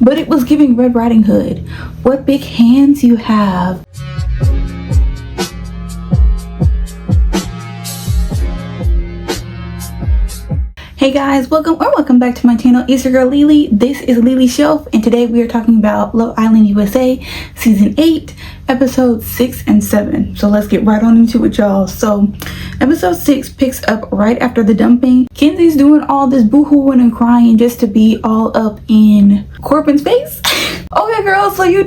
But it was giving Red Riding Hood. What big hands you have. Hey guys, welcome back to my channel. It's your girl Lily. This is Lily Shelf, and today we are talking about Love Island USA season 8 episodes 6 and 7. So let's get right on into it, y'all. So episode 6 picks up right after the dumping. Kenzie's doing all this boo-hooing and crying just to be all up in Corbin's face. Okay girl, so you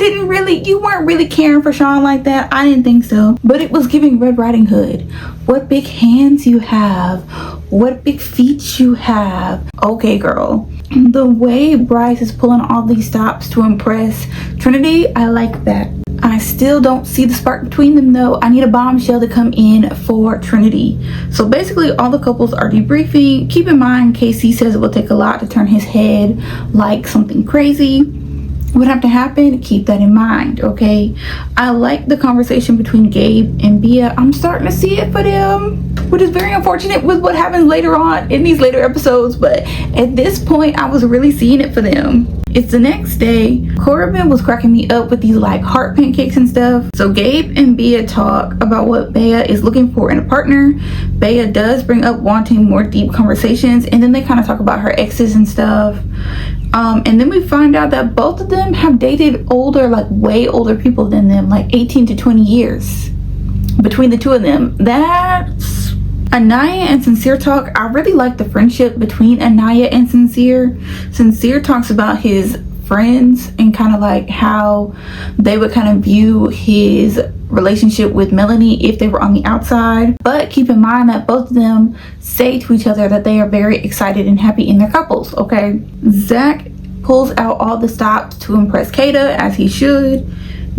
weren't really caring for Sean like that. I didn't think so, but it was giving Red Riding Hood. What big hands you have. What big feet you have. Okay girl, the way Bryce is pulling all these stops to impress Trinity, I like that. I still don't see the spark between them though. I need a bombshell to come in for Trinity. So basically all the couples are debriefing. Keep in mind Casey says it will take a lot to turn his head like something crazy would have to happen. Keep that in mind, okay? I like the conversation between Gabe and Bia. I'm starting to see it for them, which is very unfortunate with what happens later on in these later episodes, but at this point I was really seeing it for them. It's the next day. Corbin was cracking me up with these like heart pancakes and stuff. So Gabe and Bia talk about what Bea is looking for in a partner. Bea does bring up wanting more deep conversations, and then they kind of talk about her exes and stuff. And then we find out that both of them have dated older, like way older people than them, like 18 to 20 years between the two of them. That's Anaya and Sincere talk. I really like the friendship between Anaya and Sincere. Sincere talks about his friends and kind of like how they would kind of view his relationship with Melanie if they were on the outside. But keep in mind that both of them say to each other that they are very excited and happy in their couples, okay? Zach pulls out all the stops to impress Kata, as he should.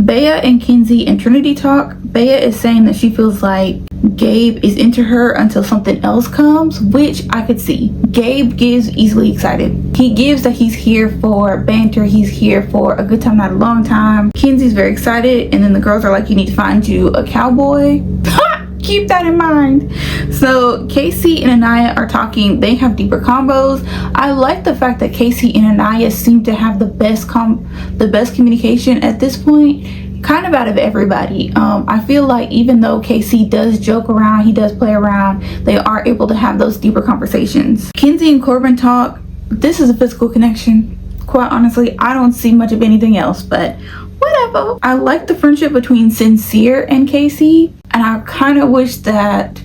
Bea and Kenzie and Trinity talk. Bea is saying that she feels like Gabe is into her until something else comes, which I could see. Gabe gives easily excited. He gives that he's here for banter, he's here for a good time, not a long time. Kenzie's very excited, and then the girls are like, you need to find you a cowboy. Keep that in mind. So Casey and Anaya are talking. They have deeper combos. I like the fact that Casey and Anaya seem to have the best communication at this point, kind of out of everybody. I feel like even though Casey does joke around, he does play around, they are able to have those deeper conversations. Kenzie and Corbin talk. This is a physical connection. Quite honestly, I don't see much of anything else, but whatever. I like the friendship between Sincere and Casey, and I kind of wish that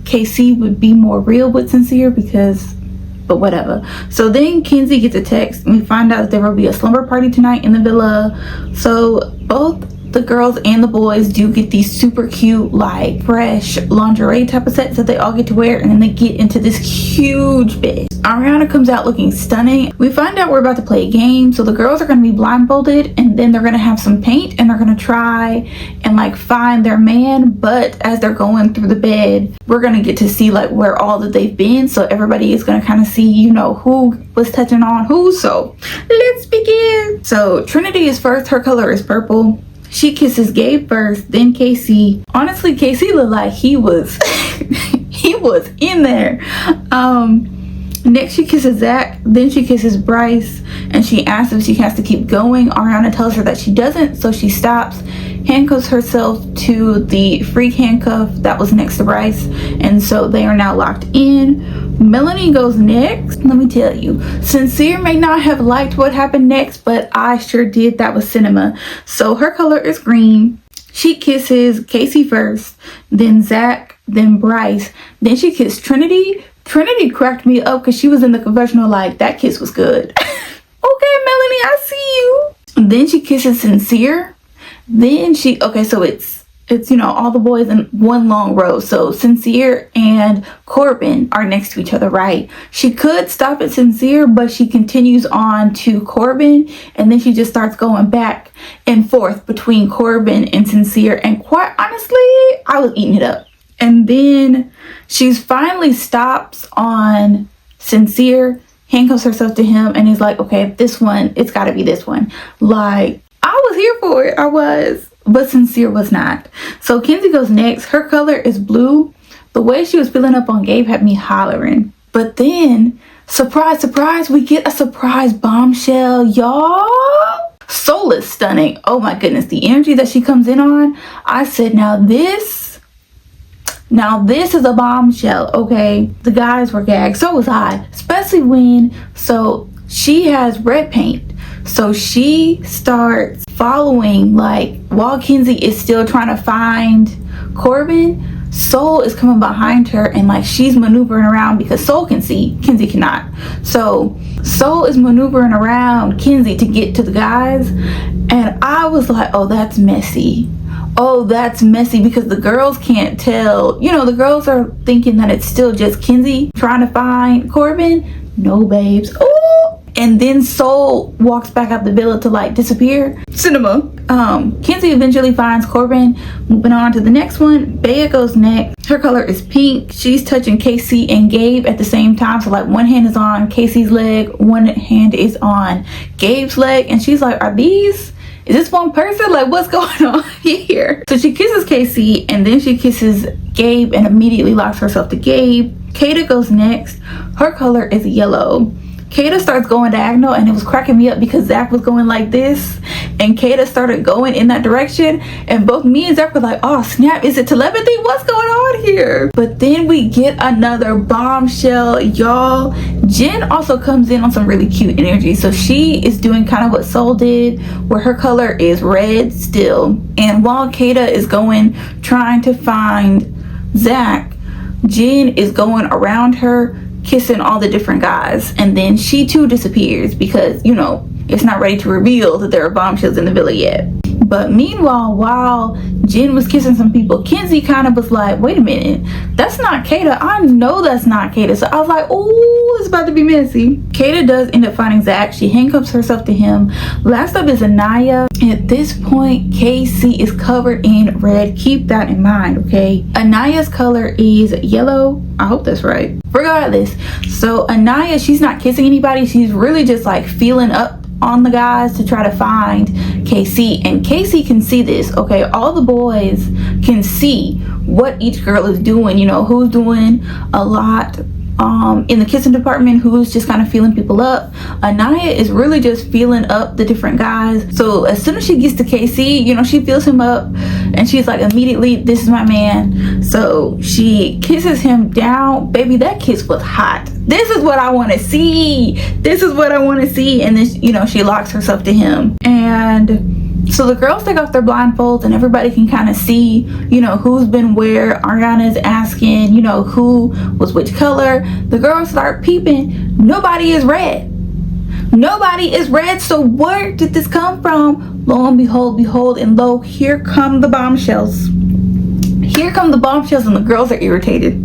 Casey would be more real with Sincere but whatever. So then Kenzie gets a text, and we find out that there will be a slumber party tonight in the villa. So both the girls and the boys do get these super cute, like fresh lingerie type of sets that they all get to wear, and then they get into this huge bed. Ariana comes out looking stunning. We find out we're about to play a game. So the girls are going to be blindfolded, and then they're going to have some paint, and they're going to try and like find their man. But as they're going through the bed, we're going to get to see like where all that they've been. So everybody is going to kind of see, you know, who was touching on who. So let's begin. So Trinity is first. Her color is purple. She kisses Gabe first, then Casey. Honestly, Casey looked like he was he was in there. Next she kisses Zach, then she kisses Bryce, and she asks if she has to keep going. Ariana tells her that she doesn't, so she stops, handcuffs herself to the freak handcuff that was next to Bryce, and so they are now locked in. Melanie goes next. Let me tell you, Sincere may not have liked what happened next, but I sure did. That was cinema. So her color is green. She kisses Casey first, then Zach, then Bryce, then she kissed Trinity. Trinity cracked me up because she was in the confessional like, that kiss was good. Okay, Melanie, I see you. Then she kisses Sincere. Then so it's you know, all the boys in one long row. So Sincere and Corbin are next to each other, right? She could stop at Sincere, but she continues on to Corbin, and then she just starts going back and forth between Corbin and Sincere, and quite honestly, I was eating it up. And then she finally stops on Sincere, handcuffs herself to him, and he's like, okay, this one, it's got to be this one. Like, I was here for it. I was. But Sincere was not. So Kenzie goes next. Her color is blue. The way she was filling up on Gabe had me hollering. But then Surprise, surprise, we get a surprise bombshell, y'all. Soul is stunning. Oh my goodness, the energy that she comes in on. I said, now this is a bombshell, okay? The guys were gagged, so was I, especially when, so she has red paint. So she starts following, like, while Kenzie is still trying to find Corbin, Soul is coming behind her and like she's maneuvering around because Soul can see, Kenzie cannot. So Soul is maneuvering around Kenzie to get to the guys, and I was like, oh, that's messy. Oh, that's messy, because the girls can't tell. You know, the girls are thinking that it's still just Kenzie trying to find Corbin. No, babes. Oh, and then Soul walks back out the villa to like disappear. Cinema. Kenzie eventually finds Corbin. Moving on to the next one, Bea goes next. Her color is pink. She's touching Casey and Gabe at the same time. So like one hand is on Casey's leg, one hand is on Gabe's leg, and she's like, is this one person? Like, what's going on here? So she kisses Casey and then she kisses Gabe and immediately locks herself to Gabe. Kata goes next. Her color is yellow. Kata starts going diagonal, and it was cracking me up because Zach was going like this and Kata started going in that direction, and both me and Zach were like, oh snap, is it telepathy? What's going on here? But then we get another bombshell, y'all. Jen also comes in on some really cute energy. So she is doing kind of what Soul did, where her color is red still, and while Kata is going trying to find Zach, Jen is going around her kissing all the different guys, and then she too disappears because, you know, it's not ready to reveal that there are bombshells in the villa yet. But meanwhile, while Jen was kissing some people, Kenzie kind of was like, wait a minute, that's not Kata. I know that's not Kata. So I was like, oh, it's about to be messy. Kata does end up finding Zach. She handcuffs herself to him. Last up is Anaya. At this point, Casey is covered in red. Keep that in mind, okay? Anaya's color is yellow. I hope that's right. Regardless, so Anaya, she's not kissing anybody. She's really just like feeling up on the guys to try to find Casey, and Casey can see this, okay? All the boys can see what each girl is doing, you know, who's doing a lot in the kissing department, who's just kind of feeling people up. Anaya is really just feeling up the different guys. So as soon as she gets to Casey, you know, she feels him up and she's like, immediately, this is my man. So she kisses him down. Baby, that kiss was hot. This is what I want to see. This is what I want to see. And then, you know, she locks herself to him. And so the girls take off their blindfolds and everybody can kind of see, you know, who's been where. Ariana is asking, you know, who was which color. The girls start peeping. Nobody is red. Nobody is red. So where did this come from? Lo and behold, and lo, here come the bombshells. Here come the bombshells, and the girls are irritated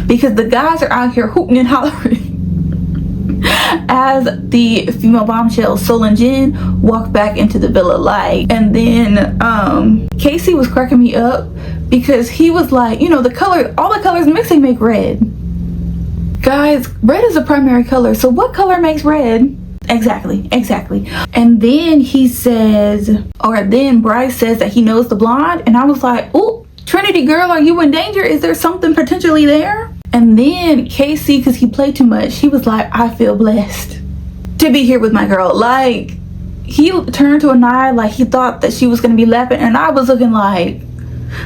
because the guys are out here hooting and hollering as the female bombshells, Soul and Jen, walk back into the villa light. And then Casey was cracking me up because he was like, you know, the color, all the colors mixing make red. Guys, red is a primary color, so what color makes red? Exactly. And then he says, or then Bryce says that he knows the blonde, and I was like, oh, Trinity girl, are you in danger? Is there something potentially there? And then Casey, because he played too much, he was like, I feel blessed to be here with my girl. Like, he turned to Anaya like he thought that she was going to be laughing, and I was looking like,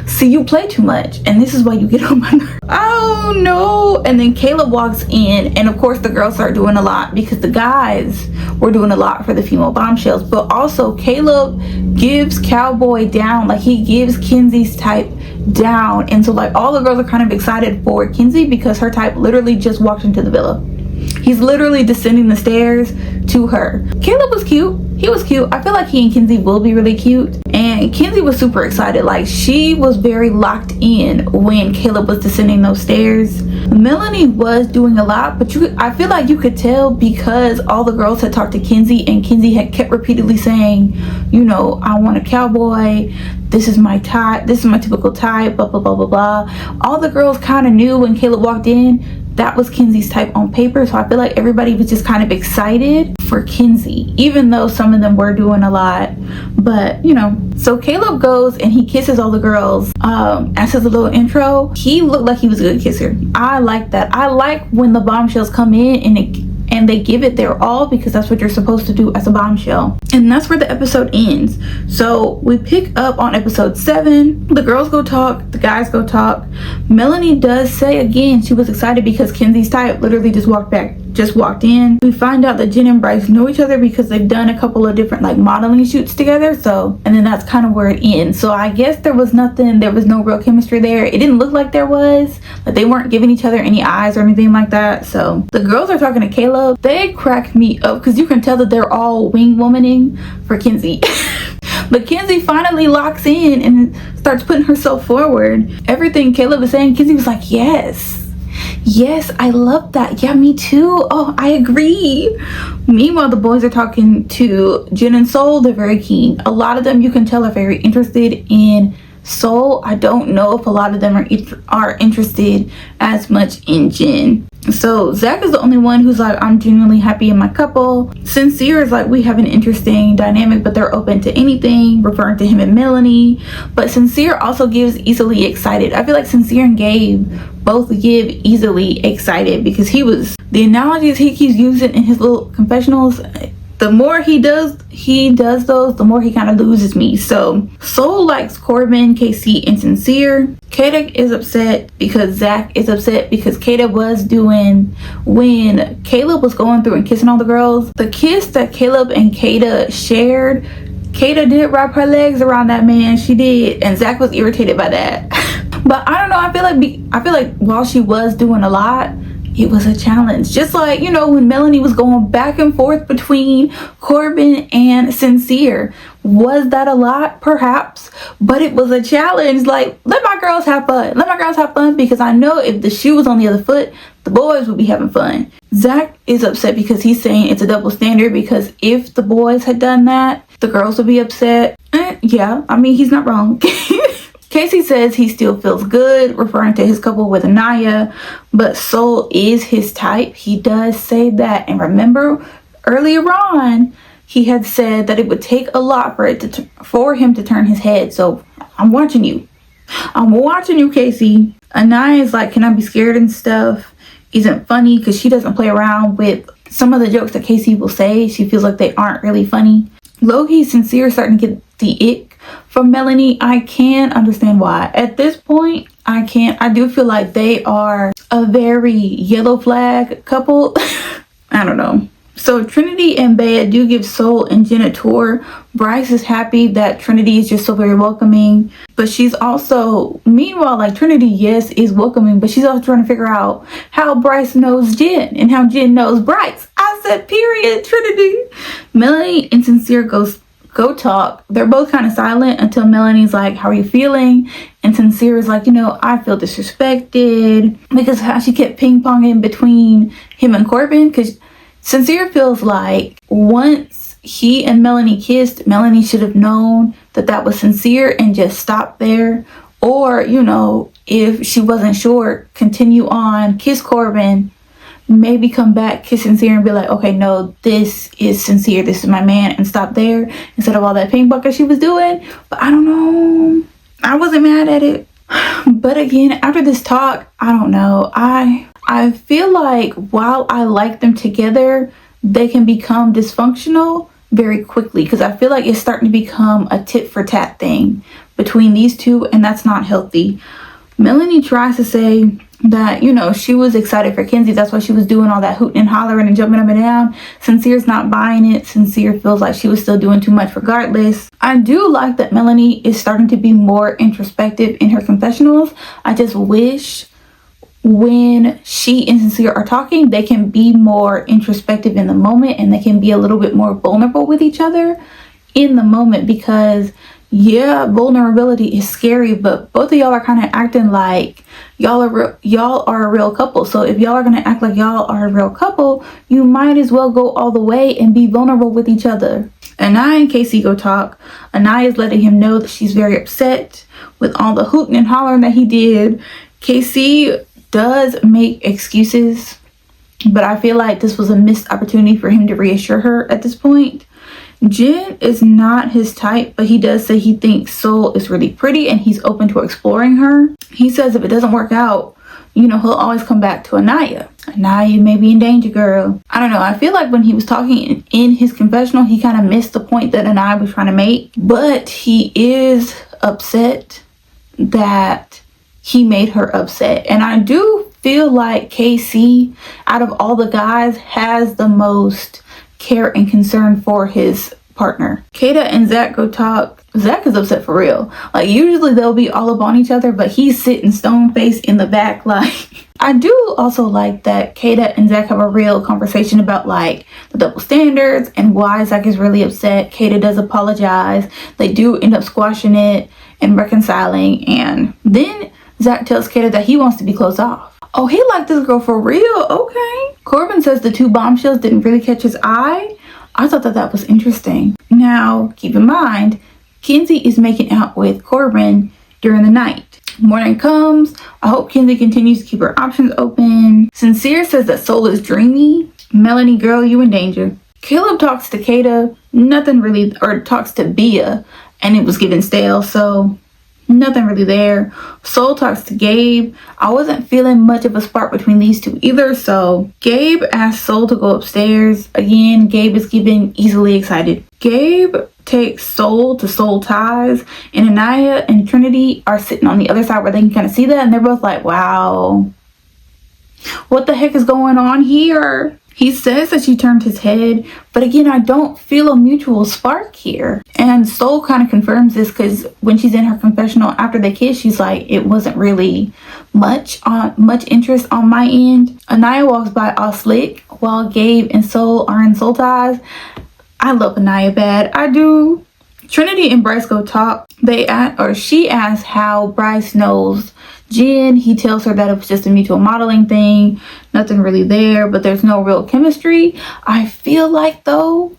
see, you play too much, and this is why you get on my nerves. Oh no. And then Caleb walks in, and of course the girls start doing a lot because the guys were doing a lot for the female bombshells. But also Caleb gives Cowboy down, like he gives Kenzie's type down. And so like all the girls are kind of excited for Kenzie because her type literally just walked into the villa. He's literally descending the stairs to her. Caleb was cute. He was cute. I feel like he and Kenzie will be really cute. And Kenzie was super excited. Like, she was very locked in when Caleb was descending those stairs. Melanie was doing a lot, but I feel like you could tell because all the girls had talked to Kenzie, and Kenzie had kept repeatedly saying, you know, I want a cowboy. This is my type. This is my typical type. Blah, blah, blah, blah, blah. All the girls kind of knew when Caleb walked in that was Kenzie's type on paper. So I feel like everybody was just kind of excited for Kenzie, even though some of them were doing a lot. But, you know, so Caleb goes and he kisses all the girls as his little intro. He looked like he was a good kisser. I like that. I like when the bombshells come in and they give it their all because that's what you're supposed to do as a bombshell. And that's where the episode ends. So we pick up on episode 7. The girls go talk, the guys go talk. Melanie does say again she was excited because Kenzie's type literally just walked in. We find out that Jen and Bryce know each other because they've done a couple of different like modeling shoots together. So, and then that's kind of where it ends. So I guess there was no real chemistry there. It didn't look like there was. Like they weren't giving each other any eyes or anything like that. So the girls are talking to Caleb. They crack me up because you can tell that they're all wing womaning for Kenzie. But Kenzie finally locks in and starts putting herself forward. Everything Caleb was saying, Kenzie was like, yes, I love that. Yeah, me too. Oh, I agree. Meanwhile, the boys are talking to Jen and Soul. They're very keen. A lot of them, you can tell, are very interested in Soul. I don't know if a lot of them are interested as much in Jen. So Zach is the only one who's like, I'm genuinely happy in my couple. Sincere is like, we have an interesting dynamic, but they're open to anything, referring to him and Melanie. But Sincere also gives easily excited. I feel like Sincere and Gabe both give easily excited because the analogies he keeps using in his little confessionals, the more he does those, the more he kind of loses me. So Soul likes Corbin, Casey, and Sincere. Kata is upset because Zach is upset because Kata was doing, when Caleb was going through and kissing all the girls, the kiss that Caleb and Kata shared, Kata did wrap her legs around that man. She did, and Zach was irritated by that. But I don't know, I feel like while she was doing a lot, it was a challenge. Just like, when Melanie was going back and forth between Corbin and Sincere. Was that a lot? Perhaps. But it was a challenge. Like, let my girls have fun. Let my girls have fun, because I know if the shoe was on the other foot, the boys would be having fun. Zach is upset because he's saying it's a double standard, because if the boys had done that, the girls would be upset. Yeah, I mean, he's not wrong. Casey says he still feels good, referring to his couple with Anaya, but Soul is his type. He does say that. And remember, earlier on, he had said that it would take a lot for him to turn his head. So I'm watching you. I'm watching you, Casey. Anaya is like, can I be scared and stuff? Isn't funny because she doesn't play around with some of the jokes that Casey will say. She feels like they aren't really funny. Low-key Sincere starting to get the ick from Melanie. I can understand why. At this point, I do feel like they are a very yellow flag couple. I don't know. So Trinity and Bea do give Soul and Jen a tour. Bryce is happy that Trinity is just so very welcoming. But she's also, meanwhile, like Trinity, yes, is welcoming, but she's also trying to figure out how Bryce knows Jen and how Jen knows Bryce. I said, period, Trinity. Melanie and Sincere go talk. They're both kind of silent until Melanie's like, how are you feeling? And Sincere is like, I feel disrespected, because how she kept ping-ponging between him and Corbin, because Sincere feels like once he and Melanie kissed, Melanie should have known that was Sincere and just stopped there. Or, if she wasn't sure, continue on, kiss Corbin, maybe come back, kiss Sincere, and be like, okay, no, this is Sincere, this is my man, and stop there instead of all that ping pong she was doing. But I don't know. I wasn't mad at it. But again, after this talk, I don't know. I feel like while I like them together, they can become dysfunctional very quickly, because I feel like it's starting to become a tit for tat thing between these two, and that's not healthy. Melanie tries to say that, she was excited for Kenzie. That's why she was doing all that hooting and hollering and jumping up and down. Sincere's not buying it. Sincere feels like she was still doing too much regardless. I do like that Melanie is starting to be more introspective in her confessionals. I just wish when she and Sincere are talking, they can be more introspective in the moment, and they can be a little bit more vulnerable with each other in the moment, because yeah, vulnerability is scary, but both of y'all are kind of acting like y'all are a real couple. So if y'all are going to act like y'all are a real couple, you might as well go all the way and be vulnerable with each other. Anaya and Casey go talk. Anaya is letting him know that she's very upset with all the hooting and hollering that he did. Casey does make excuses, but I feel like this was a missed opportunity for him to reassure her at this point. Jen is not his type, but he does say he thinks Soul is really pretty and he's open to exploring her. He says if it doesn't work out, he'll always come back to Anaya. Anaya may be in danger, girl. I don't know. I feel like when he was talking in his confessional, he kind of missed the point that Anaya was trying to make. But he is upset that he made her upset. And I do feel like KC, out of all the guys, has the most care and concern for his partner. Kata and Zach go talk. Zach is upset for real. Like, usually they'll be all up on each other, but he's sitting stone faced in the back. Like, I do also like that Kata and Zach have a real conversation about like the double standards and why Zach is really upset. Kata does apologize. They do end up squashing it and reconciling, and then Zach tells Kata that he wants to be closed off. Oh, he liked this girl for real. Okay. Corbin says the 2 bombshells didn't really catch his eye. I thought that was interesting. Now, keep in mind, Kenzie is making out with Corbin during the night. Morning comes. I hope Kenzie continues to keep her options open. Sincere says that Soul is dreamy. Melanie, girl, you in danger. Caleb talks to Kata. Nothing really, or talks to Bia, and it was given stale, so nothing really there. Soul talks to Gabe. I wasn't feeling much of a spark between these two either, so Gabe asked Soul to go upstairs. Again, Gabe is getting easily excited. Gabe takes Soul to Soul Ties, and Anaya and Trinity are sitting on the other side where they can kind of see that, and they're both like, wow, what the heck is going on here? He says that she turned his head, but again, I don't feel a mutual spark here. And Soul kind of confirms this because when she's in her confessional after they kiss, she's like, it wasn't really much interest on my end. Anaya walks by all slick while Gabe and Soul are in Soul Ties. I love Anaya bad. I do. Trinity and Bryce go talk. She asks how Bryce knows Jen. He tells her that it was just a mutual modeling thing. Nothing really there, but there's no real chemistry. I feel like, though,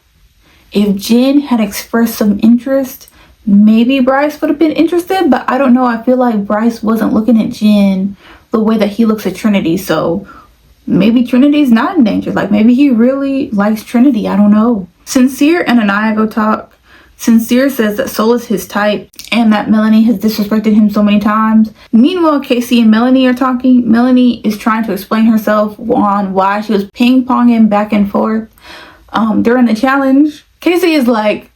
if Jen had expressed some interest, maybe Bryce would have been interested, but I don't know. I feel like Bryce wasn't looking at Jen the way that he looks at Trinity, so maybe Trinity's not in danger. Like, maybe he really likes Trinity. I don't know. Sincere and Anaya go talk. Sincere says that Soul is his type and that Melanie has disrespected him so many times. Meanwhile, Casey and Melanie are talking. Melanie is trying to explain herself on why she was ping-ponging back and forth during the challenge. Casey is like,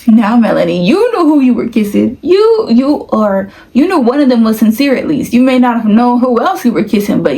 now Melanie, you know who you were kissing. You know one of them was Sincere at least. You may not have known who else you were kissing, but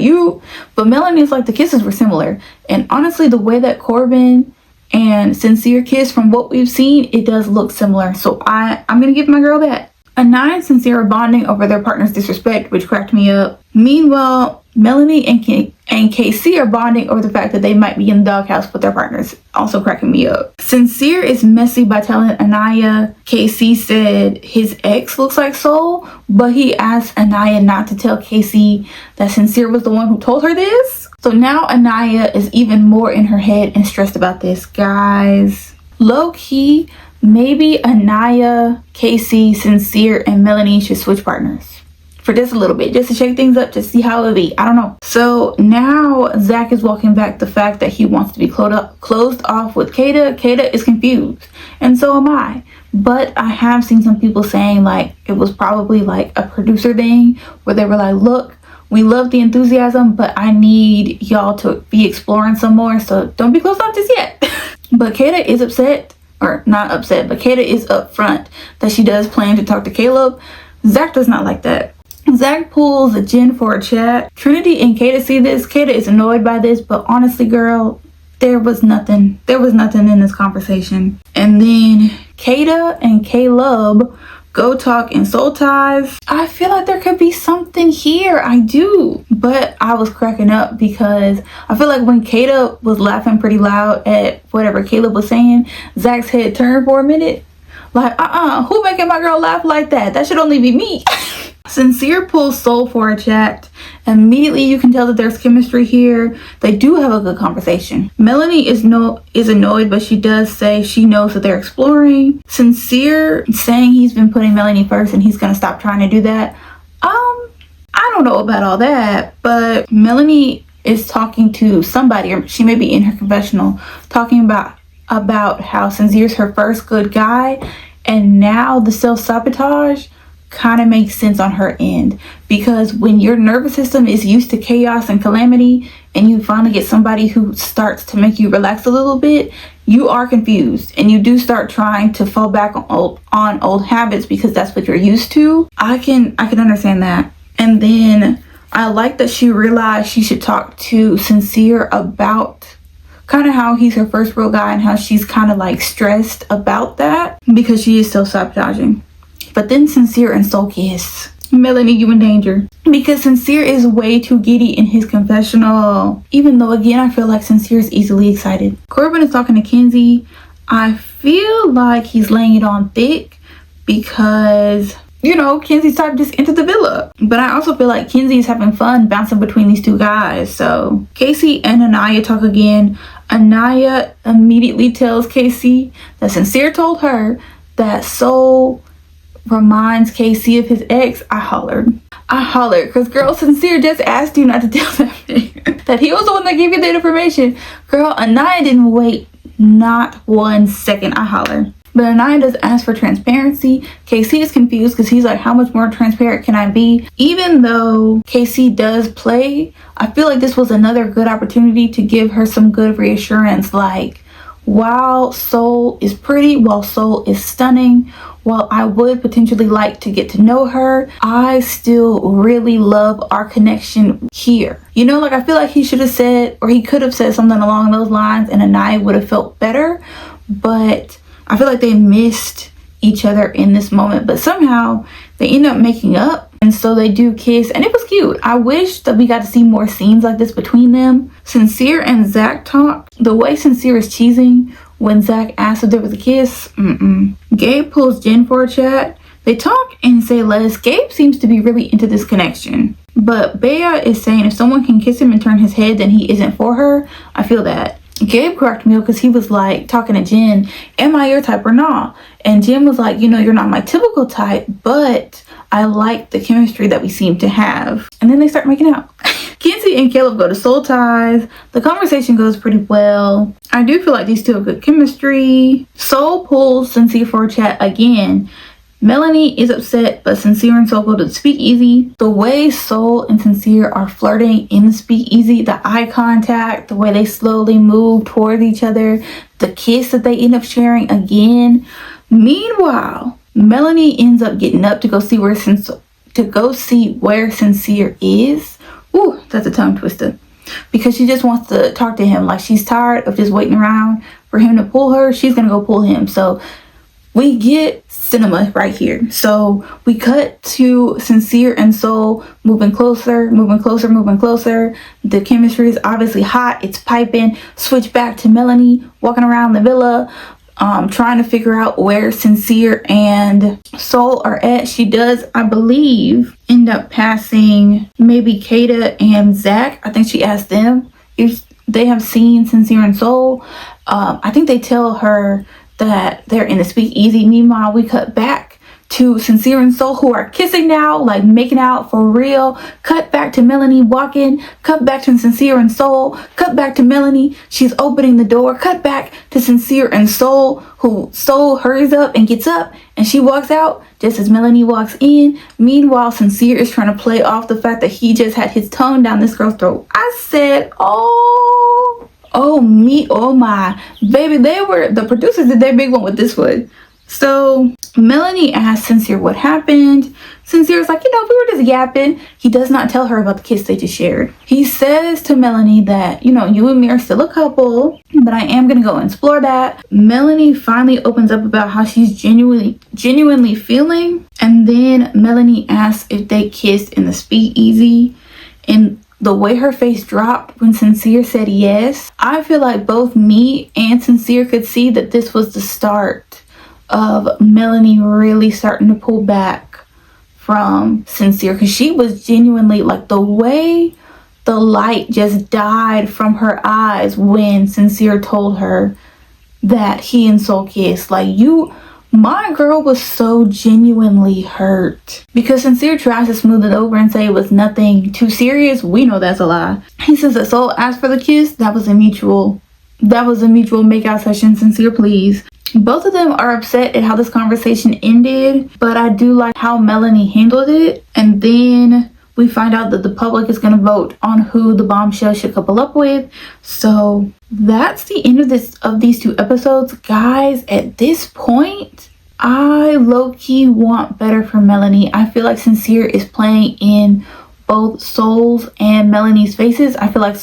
Melanie's like, the kisses were similar. And honestly, the way that Corbin and Sincere kiss, from what we've seen, it does look similar. So I'm gonna give my girl that. Anaya and Sincere are bonding over their partner's disrespect, which cracked me up. Meanwhile, Melanie and KC are bonding over the fact that they might be in the doghouse with their partners, also cracking me up. Sincere is messy by telling Anaya KC said his ex looks like Soul, but he asked Anaya not to tell KC that Sincere was the one who told her this. So now Anaya is even more in her head and stressed about this. Guys, low-key, maybe Anaya, KC, Sincere, and Melanie should switch partners for just a little bit, just to shake things up, to see how it would be. I don't know. So now Zach is walking back the fact that he wants to be closed off with Kata. Kata is confused, and so am I. But I have seen some people saying like it was probably like a producer thing where they were like, look, we love the enthusiasm, but I need y'all to be exploring some more, so don't be closed off just yet. But Kata is upset, or not upset, but Kata is upfront that she does plan to talk to Caleb. Zach does not like that. Zach pulls a Jen for a chat. Trinity and Kata see this. Kata is annoyed by this, but honestly, girl, there was nothing in this conversation. And then Kata and Caleb go talk in Soul Ties. I feel like there could be something here. I do. But I was cracking up because I feel like when Kata was laughing pretty loud at whatever Caleb was saying, Zach's head turned for a minute. Like, who making my girl laugh like that? That should only be me. Sincere pulls Soul for a chat. Immediately you can tell that there's chemistry here. They do have a good conversation. Melanie is annoyed, but she does say she knows that they're exploring. Sincere saying he's been putting Melanie first and he's gonna stop trying to do that. I don't know about all that, but Melanie is talking to somebody, or she may be in her confessional, talking about how Sincere's her first good guy, and now the self-sabotage. kind of makes sense on her end, because when your nervous system is used to chaos and calamity and you finally get somebody who starts to make you relax a little bit, you are confused and you do start trying to fall back on old habits because that's what you're used to. I can understand that. And then I like that she realized she should talk to Sincere about kind of how he's her first real guy and how she's kind of like stressed about that because she is still sabotaging. But then Sincere and Soul kiss. Melanie, you in danger. Because Sincere is way too giddy in his confessional. Even though, again, I feel like Sincere is easily excited. Corbin is talking to Kenzie. I feel like he's laying it on thick because, you know, Kenzie's type just entered the villa. But I also feel like Kenzie is having fun bouncing between these two guys. So Casey and Anaya talk again. Anaya immediately tells Casey that Sincere told her that Soul reminds Casey of his ex. I hollered because girl, Sincere just asked you not to tell that that he was the one that gave you that information. Girl, Anaya didn't wait not 1 second. I hollered. But Anaya does ask for transparency. Casey is confused because he's like, how much more transparent can I be? Even though Casey does play, I feel like this was another good opportunity to give her some good reassurance. Like, while Soul is pretty, while Soul is stunning, while I would potentially like to get to know her, I still really love our connection here. You know, like I feel like he should have said, or he could have said something along those lines and Anaya would have felt better. But I feel like they missed each other in this moment. But somehow they end up making up. And so they do kiss and it was cute. I wish that we got to see more scenes like this between them. Sincere and Zach talk. The way Sincere is cheesing when Zach asks if there was a kiss. Gabe pulls Jen for a chat. They talk and say less. Gabe seems to be really into this connection. But Bea is saying if someone can kiss him and turn his head, then he isn't for her. I feel that. Gabe cracked me up because he was like talking to Jen, am I your type or not? And Jen was like, you know, you're not my typical type, but I like the chemistry that we seem to have. And then they start making out. Kenzie and Caleb go to Soul Ties. The conversation goes pretty well. I do feel like these two have good chemistry. Soul pulls Sincere for a chat again. Melanie is upset, but Sincere and Soul go to the speakeasy. The way Soul and Sincere are flirting in the speakeasy, the eye contact, the way they slowly move towards each other, the kiss that they end up sharing again. Meanwhile, Melanie ends up getting up to go see where Sincere is. Ooh, that's a tongue twister. Because she just wants to talk to him. Like she's tired of just waiting around for him to pull her. She's gonna go pull him. So we get cinema right here. So we cut to Sincere and Soul moving closer. The chemistry is obviously hot. It's piping. Switch back to Melanie walking around the villa, trying to figure out where Sincere and Soul are at. She does, I believe, end up passing maybe Kata and Zach. I think she asked them if they have seen Sincere and Soul. I think they tell her that they're in the speakeasy. Meanwhile, we cut back to Sincere and Soul, who are kissing now, like making out for real. Cut back to Melanie walking. Cut back to Sincere and Soul. Cut back to Melanie. She's opening the door. Cut back to Sincere and Soul, who Soul hurries up and gets up and she walks out just as Melanie walks in. Meanwhile, Sincere is trying to play off the fact that he just had his tongue down this girl's throat. I said, oh my baby, the producers did their big one with this one. So Melanie asks Sincere what happened. Sincere's like, we were just yapping. He does not tell her about the kiss they just shared. He says to Melanie that, you and me are still a couple, but I am gonna go explore that. Melanie finally opens up about how she's genuinely feeling, and then Melanie asks if they kissed in the speakeasy, and the way her face dropped when Sincere said yes, I feel like both me and Sincere could see that this was the start of Melanie really starting to pull back from Sincere, because she was genuinely like, the way the light just died from her eyes when Sincere told her that he and Soul kissed. Like, my girl was so genuinely hurt, because Sincere tries to smooth it over and say it was nothing too serious. We know that's a lie. He says that Soul asked for the kiss. That was a mutual makeout session. Sincere, please. Both of them are upset at how this conversation ended, but I do like how Melanie handled it. And then we find out that the public is going to vote on who the bombshell should couple up with. So that's the end of these 2 episodes. Guys, at this point, I low-key want better for Melanie. I feel like Sincere is playing in both Soul's and Melanie's faces. I feel like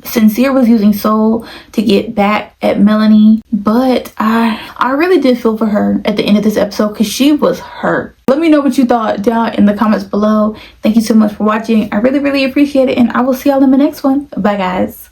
Sincere was using Soul to get back at Melanie, but I really did feel for her at the end of this episode because she was hurt. Let me know what you thought down in the comments below. Thank you so much for watching. I really appreciate it, and I will see y'all in the next one. Bye, guys.